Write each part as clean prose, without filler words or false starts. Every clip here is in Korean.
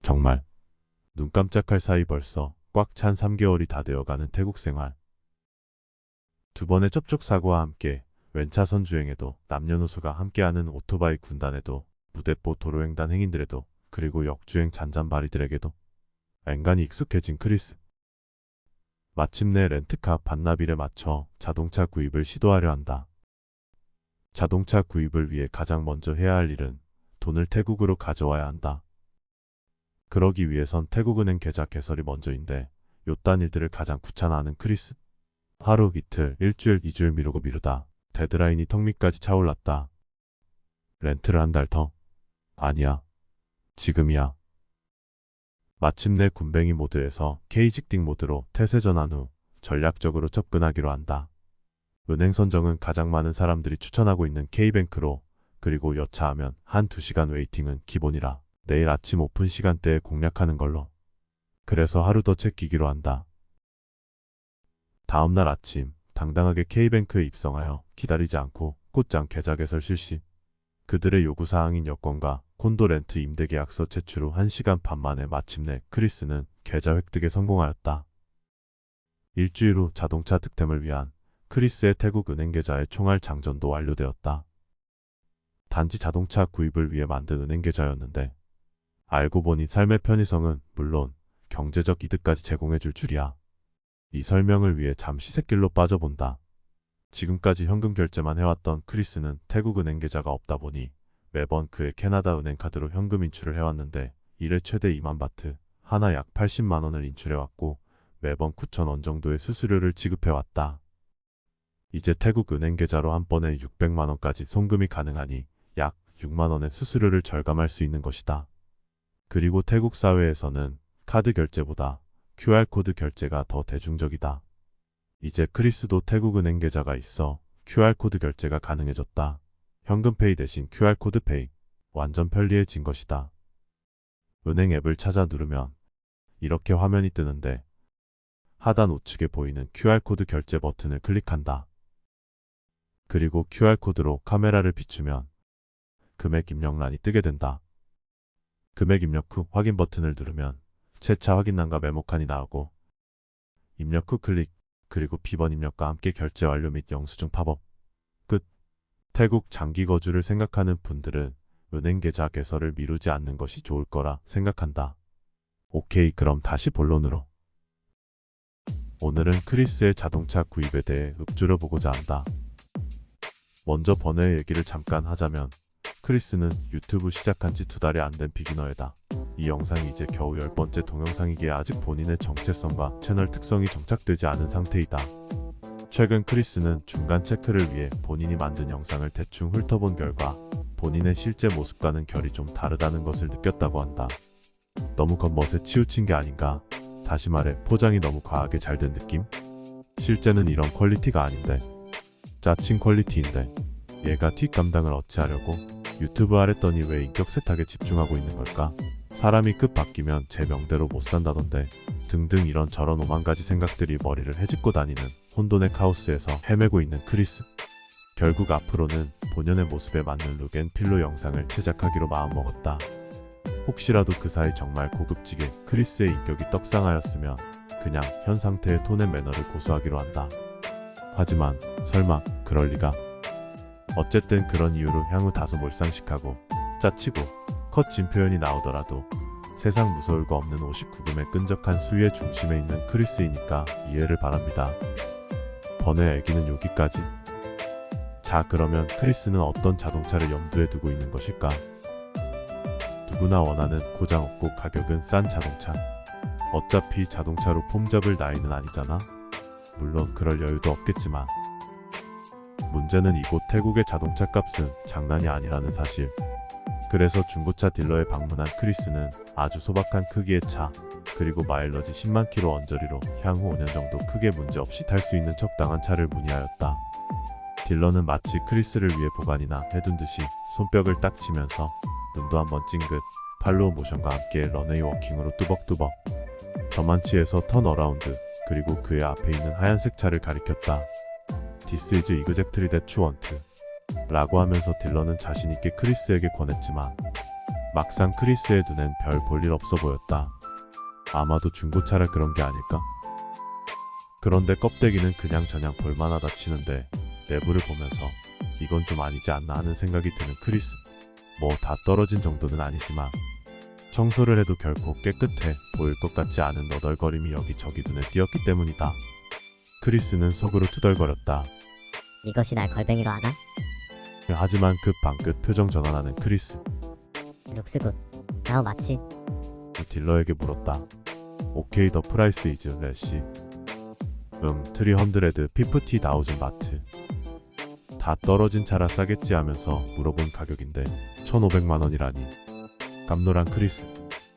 정말 눈 깜짝할 사이 벌써 꽉 찬 3개월이 다 되어가는 태국 생활. 두 번의 접촉 사고와 함께 왼차선 주행에도 남녀노소가 함께하는 오토바이 군단에도 무대뽀 도로횡단 행인들에도 그리고 역주행 잔잔바리들에게도 앵간히 익숙해진 크리스. 마침내 렌트카 반납일에 맞춰 자동차 구입을 시도하려 한다. 자동차 구입을 위해 가장 먼저 해야 할 일은 돈을 태국으로 가져와야 한다. 그러기 위해선 태국은행 계좌 개설이 먼저인데 요딴 일들을 가장 귀찮아하는 크리스. 하루 이틀, 일주일, 2주일 미루고 미루다 데드라인이 턱 밑까지 차올랐다. 렌트를 한 달 더? 아니야. 지금이야. 마침내 군뱅이 모드에서 K직딩 모드로 태세 전환 후 전략적으로 접근하기로 한다. 은행 선정은 가장 많은 사람들이 추천하고 있는 K뱅크로, 그리고 여차하면 한 2시간 웨이팅은 기본이라 내일 아침 오픈 시간대에 공략하는 걸로. 그래서 하루 더 챙기기로 한다. 다음날 아침 당당하게 K뱅크에 입성하여 기다리지 않고 곧장 계좌 개설 실시. 그들의 요구사항인 여권과 콘도 렌트 임대 계약서 제출 후 1시간 반 만에 마침내 크리스는 계좌 획득에 성공하였다. 일주일 후 자동차 득템을 위한 크리스의 태국 은행 계좌의 총알 장전도 완료되었다. 단지 자동차 구입을 위해 만든 은행 계좌였는데 알고 보니 삶의 편의성은 물론 경제적 이득까지 제공해줄 줄이야. 이 설명을 위해 잠시 샛길로 빠져본다. 지금까지 현금 결제만 해왔던 크리스는 태국 은행 계좌가 없다 보니 매번 그의 캐나다 은행 카드로 현금 인출을 해왔는데 일회 최대 2만 바트, 하나 약 80만 원을 인출해왔고 매번 9,000원 정도의 수수료를 지급해왔다. 이제 태국 은행 계좌로 한 번에 600만 원까지 송금이 가능하니 약 6만 원의 수수료를 절감할 수 있는 것이다. 그리고 태국 사회에서는 카드 결제보다 QR코드 결제가 더 대중적이다. 이제 크리스도 태국 은행 계좌가 있어 QR코드 결제가 가능해졌다. 현금페이 대신 QR코드 페이. 완전 편리해진 것이다. 은행 앱을 찾아 누르면 이렇게 화면이 뜨는데 하단 우측에 보이는 QR코드 결제 버튼을 클릭한다. 그리고 QR코드로 카메라를 비추면 금액 입력란이 뜨게 된다. 금액 입력 후 확인 버튼을 누르면 채차 확인란과 메모칸이 나오고 입력 후 클릭, 그리고 비번 입력과 함께 결제 완료 및 영수증 팝업. 끝. 태국 장기 거주를 생각하는 분들은 은행 계좌 개설을 미루지 않는 것이 좋을 거라 생각한다. 오케이, 그럼 다시 본론으로. 오늘은 크리스의 자동차 구입에 대해 읊조려 보고자 한다. 먼저 번외의 얘기를 잠깐 하자면 크리스는 유튜브 시작한 지 2달이 안 된 비기너이다. 이 영상이 이제 겨우 10번째 동영상이기에 아직 본인의 정체성과 채널 특성이 정착되지 않은 상태이다. 최근 크리스는 중간 체크를 위해 본인이 만든 영상을 대충 훑어본 결과 본인의 실제 모습과는 결이 좀 다르다는 것을 느꼈다고 한다. 너무 겉멋에 치우친 게 아닌가? 다시 말해 포장이 너무 과하게 잘 된 느낌? 실제는 이런 퀄리티가 아닌데, 짜친 퀄리티인데 얘가 뒷감당을 어찌하려고 유튜브 하랬더니 왜 인격 세탁에 집중하고 있는 걸까? 사람이 급 바뀌면 제 명대로 못 산다던데 등등 이런 저런 오만가지 생각들이 머리를 헤집고 다니는 혼돈의 카오스에서 헤매고 있는 크리스. 결국 앞으로는 본연의 모습에 맞는 룩앤필로 영상을 제작하기로 마음먹었다. 혹시라도 그 사이 정말 고급지게 크리스의 인격이 떡상하였으면 그냥 현 상태의 톤앤 매너를 고수하기로 한다. 하지만 설마 그럴 리가. 어쨌든 그런 이유로 향후 다소 몰상식하고 짜치고 컷진 표현이 나오더라도 세상 무서울 거 없는 59금의 끈적한 수위의 중심에 있는 크리스이니까 이해를 바랍니다. 번외 얘기는 여기까지. 자, 그러면 크리스는 어떤 자동차를 염두에 두고 있는 것일까? 누구나 원하는 고장 없고 가격은 싼 자동차. 어차피 자동차로 폼 잡을 나이는 아니잖아. 물론 그럴 여유도 없겠지만 문제는 이곳 태국의 자동차 값은 장난이 아니라는 사실. 그래서 중고차 딜러에 방문한 크리스는 아주 소박한 크기의 차, 그리고 마일러지 10만 킬로 언저리로 향후 5년 정도 크게 문제없이 탈 수 있는 적당한 차를 문의하였다. 딜러는 마치 크리스를 위해 보관이나 해둔 듯이 손뼉을 딱 치면서 눈도 한번 찡긋, 팔로우 모션과 함께 런웨이 워킹으로 뚜벅뚜벅 저만치에서 턴 어라운드, 그리고 그의 앞에 있는 하얀색 차를 가리켰다. This is exactly that you want 라고 하면서 딜러는 자신있게 크리스에게 권했지만 막상 크리스의 눈엔 별 볼 일 없어 보였다. 아마도 중고차라 그런 게 아닐까? 그런데 껍데기는 그냥저냥 볼만하다 치는데 내부를 보면서 이건 좀 아니지 않나 하는 생각이 드는 크리스. 뭐 다 떨어진 정도는 아니지만 청소를 해도 결코 깨끗해 보일 것 같지 않은 너덜거림이 여기저기 눈에 띄었기 때문이다. 크리스는 속으로 투덜거렸다. 이것이 날 걸뱅이로 하나? 하지만 그 방긋 표정 전환하는 크리스. 룩스굿. 나우 마치. 딜러에게 물었다. 오케이 더 프라이스 이즈 레시. 350,000 바트. 다 떨어진 차라 싸겠지 하면서 물어본 가격인데 1,500만 원이라니. 깜놀한 크리스.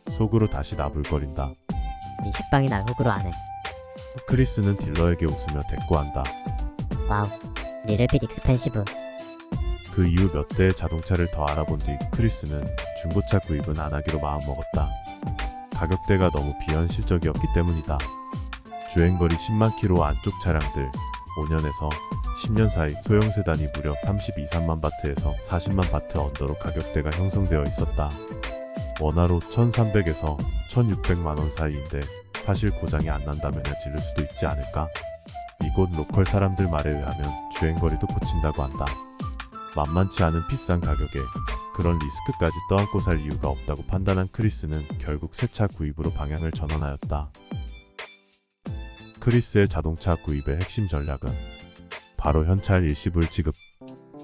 속으로 다시 나불거린다. 이 식빵이 날 호구로 하네. 크리스는 딜러에게 웃으며 대꾸한다. 와우. 리틀핏 익스펜시브. 그 이후 몇 대의 자동차를 더 알아본 뒤 크리스는 중고차 구입은 안 하기로 마음먹었다. 가격대가 너무 비현실적이었기 때문이다. 주행거리 10만 킬로 안쪽 차량들 5년에서 10년 사이 소형 세단이 무려 32~3만 바트에서 40만 바트 언더로 가격대가 형성되어 있었다. 원화로 1,300에서 1,600만 원 사이인데 사실 고장이 안 난다면 질릴 수도 있지 않을까? 이곳 로컬 사람들 말에 의하면 주행거리도 고친다고 한다. 만만치 않은 비싼 가격에 그런 리스크까지 떠안고 살 이유가 없다고 판단한 크리스는 결국 새 차 구입으로 방향을 전환하였다. 크리스의 자동차 구입의 핵심 전략은 바로 현찰 일시불 지급.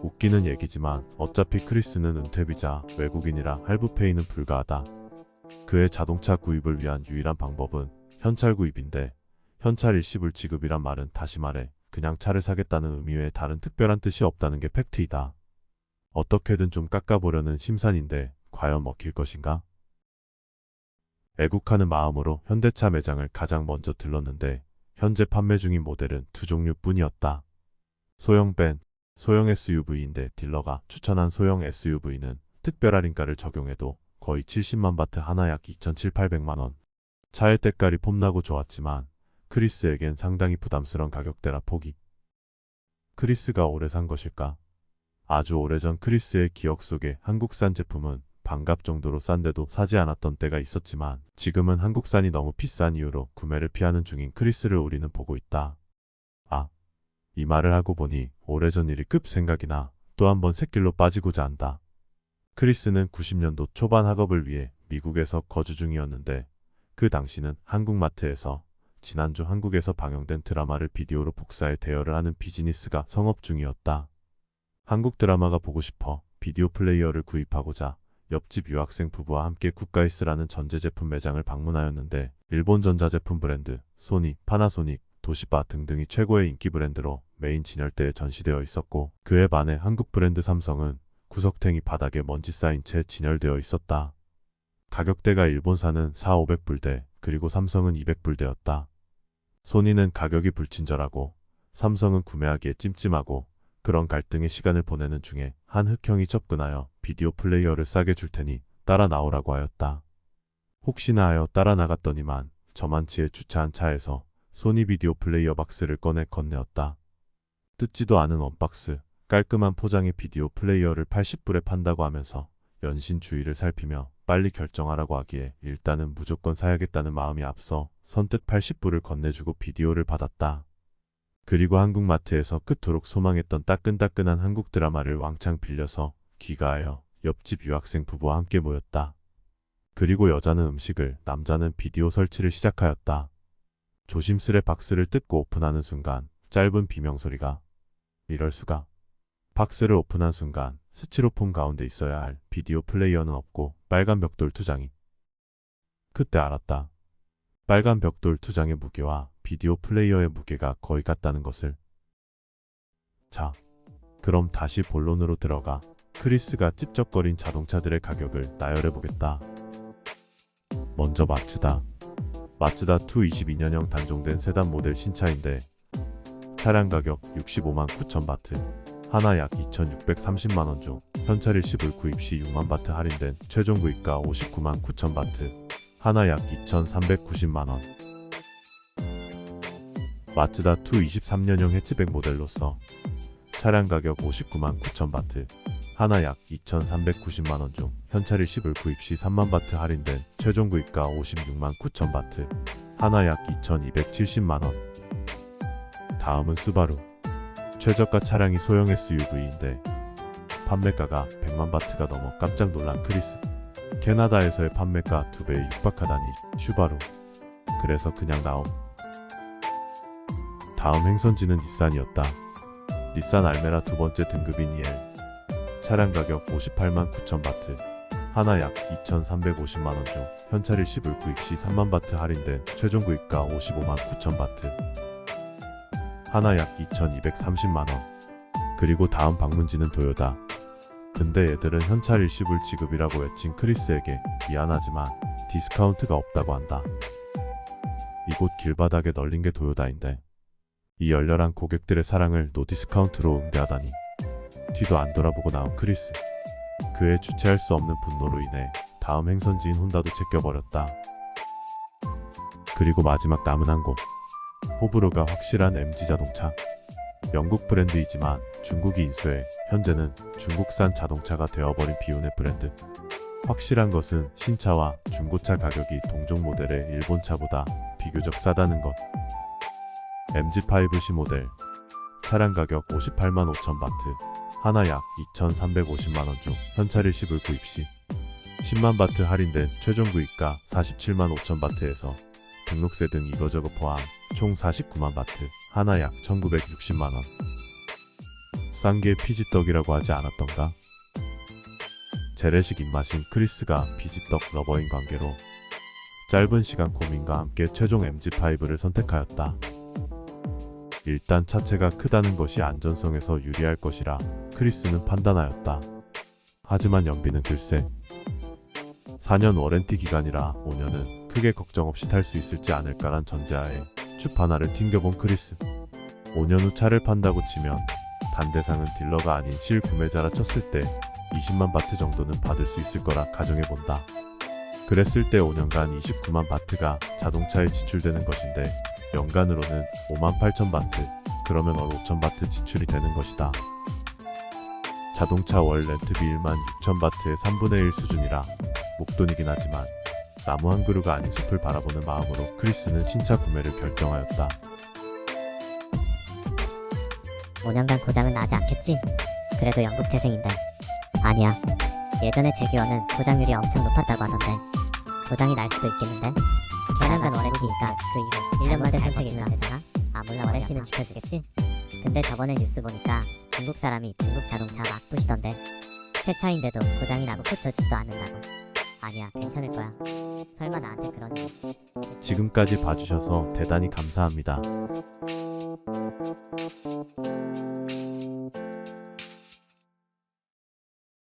웃기는 얘기지만 어차피 크리스는 은퇴비자 외국인이라 할부페이는 불가하다. 그의 자동차 구입을 위한 유일한 방법은 현찰 구입인데 현찰 일시불 지급이란 말은 다시 말해 그냥 차를 사겠다는 의미 외에 다른 특별한 뜻이 없다는 게 팩트이다. 어떻게든 좀 깎아보려는 심산인데 과연 먹힐 것인가? 애국하는 마음으로 현대차 매장을 가장 먼저 들렀는데 현재 판매 중인 모델은 두 종류뿐이었다. 소형 밴, 소형 SUV인데 딜러가 추천한 소형 SUV는 특별 할인가를 적용해도 거의 70만 바트 하나 약 2,700~800만 원. 차의 때깔이 폼나고 좋았지만 크리스에겐 상당히 부담스러운 가격대라 포기. 크리스가 오래 산 것일까? 아주 오래전 크리스의 기억 속에 한국산 제품은 반값 정도로 싼데도 사지 않았던 때가 있었지만 지금은 한국산이 너무 비싼 이유로 구매를 피하는 중인 크리스를 우리는 보고 있다. 이 말을 하고 보니 오래전 일이 급 생각이 나 또 한 번 샛길로 빠지고자 한다. 크리스는 90년도 초반 학업을 위해 미국에서 거주 중이었는데 그 당시는 한국마트에서 지난주 한국에서 방영된 드라마를 비디오로 복사해 대여를 하는 비즈니스가 성업 중이었다. 한국 드라마가 보고 싶어 비디오 플레이어를 구입하고자 옆집 유학생 부부와 함께 국가이스라는 전자제품 매장을 방문하였는데 일본 전자제품 브랜드 소니, 파나소닉, 도시바 등등이 최고의 인기 브랜드로 메인 진열대에 전시되어 있었고 그에 반해 한국 브랜드 삼성은 구석탱이 바닥에 먼지 쌓인 채 진열되어 있었다. 가격대가 일본산은 400~500불대 그리고 삼성은 200불대였다. 소니는 가격이 불친절하고 삼성은 구매하기에 찜찜하고 그런 갈등의 시간을 보내는 중에 한 흑형이 접근하여 비디오 플레이어를 싸게 줄 테니 따라 나오라고 하였다. 혹시나 하여 따라 나갔더니만 저만치에 주차한 차에서 소니 비디오 플레이어 박스를 꺼내 건네었다. 뜯지도 않은 원박스, 깔끔한 포장의 비디오 플레이어를 80불에 판다고 하면서 연신 주의를 살피며 빨리 결정하라고 하기에 일단은 무조건 사야겠다는 마음이 앞서 선뜻 80불을 건네주고 비디오를 받았다. 그리고 한국마트에서 그토록 소망했던 따끈따끈한 한국 드라마를 왕창 빌려서 귀가하여 옆집 유학생 부부와 함께 모였다. 그리고 여자는 음식을, 남자는 비디오 설치를 시작하였다. 조심스레 박스를 뜯고 오픈하는 순간 짧은 비명소리가. 이럴 수가. 박스를 오픈한 순간 스티로폼 가운데 있어야 할 비디오 플레이어는 없고 빨간 벽돌 2장이. 그때 알았다. 빨간 벽돌 2장의 무게와 비디오 플레이어의 무게가 거의 같다는 것을. 자, 그럼 다시 본론으로 들어가 크리스가 찝쩍거린 자동차들의 가격을 나열해보겠다. 먼저 마츠다. 마츠다 2 22년형 단종된 세단 모델 신차인데 차량 가격 65만 9천 바트, 하나 약 2,630만원 중 현찰 일시불 구입 시 6만 바트 할인된 최종 구입가 59만 9천 바트, 하나 약 2,390만원. 마츠다 2 23년형 해치백 모델로서 차량 가격 59만 9천 바트, 하나 약 2,390만원 중 현찰 일시불 구입 시 3만 바트 할인된 최종 구입가 56만 9천 바트, 하나 약 2,270만원. 다음은 수바루. 최저가 차량이 소형 SUV인데 판매가가 100만 바트가 넘어 깜짝 놀란 크리스. 캐나다에서의 판매가 2배에 육박하다니 슈바루. 그래서 그냥 나옴. 다음 행선지는 닛산이었다. 닛산 알메라 두 번째 등급인 EL. 차량 가격 58만 9천 바트, 하나 약 2,350만원 중 현찰 일시불 구입 시 3만 바트 할인된 최종 구입가 55만 9천 바트, 하나 약 2,230만원. 그리고 다음 방문지는 도요다. 근데 얘들은 현찰 일시불 지급이라고 외친 크리스에게 미안하지만 디스카운트가 없다고 한다. 이곳 길바닥에 널린 게 도요다인데 이 열렬한 고객들의 사랑을 노디스카운트로 응대하다니. 뒤도 안 돌아보고 나온 크리스. 그의 주체할 수 없는 분노로 인해 다음 행선지인 혼다도 제껴버렸다. 그리고 마지막 남은 한 곳. 호불호가 확실한 MG 자동차. 영국 브랜드이지만 중국이 인수해 현재는 중국산 자동차가 되어버린 비운의 브랜드. 확실한 것은 신차와 중고차 가격이 동종 모델의 일본차보다 비교적 싸다는 것. MG5C 모델. 차량 가격 58만 5천 바트, 하나 약 2,350만원 중 현찰 일시불 구입 시 10만 바트 할인된 최종 구입가 47만 5천 바트에서 등록세 등 이거저거 포함 총 49만 바트, 하나 약 1,960만원. 싼 게 피지떡이라고 하지 않았던가? 재래식 입맛인 크리스가 피지떡 러버인 관계로 짧은 시간 고민과 함께 최종 MG5를 선택하였다. 일단 차체가 크다는 것이 안전성에서 유리할 것이라 크리스는 판단하였다. 하지만 연비는 글쎄. 4년 워렌티 기간이라 5년은 크게 걱정 없이 탈 수 있을지 않을까란 전제하에 춥 하나를 튕겨본 크리스. 5년 후 차를 판다고 치면 단대상은 딜러가 아닌 실구매자라 쳤을 때 20만 바트 정도는 받을 수 있을 거라 가정해본다. 그랬을 때 5년간 29만 바트가 자동차에 지출되는 것인데 연간으로는 5만 8천 바트, 그러면 월 5천 바트 지출이 되는 것이다. 자동차 월 렌트비 1만 6천 바트의 3분의 1 수준이라 목돈이긴 하지만 나무 한 그루가 아닌 숲을 바라보는 마음으로 크리스는 신차 구매를 결정하였다. 5년간 고장은 나지 않겠지? 그래도 영국 태생인데. 아니야. 예전에 제규어는 고장률이 엄청 높았다고 하던데. 고장이 날 수도 있겠는데? 캐나다는 워렌티니까 그 이후 1년마다 선택이면 되잖아? 아 몰라, 워렌티는 지켜주겠지? 근데 저번에 뉴스 보니까 중국 사람이 중국 자동차 막 부시던데. 새 차인데도 고장이 나고 고쳐주지도 않는다고. 아니야, 괜찮을 거야. 설마 나한테 그러는 거. 지금까지 봐주셔서 대단히 감사합니다.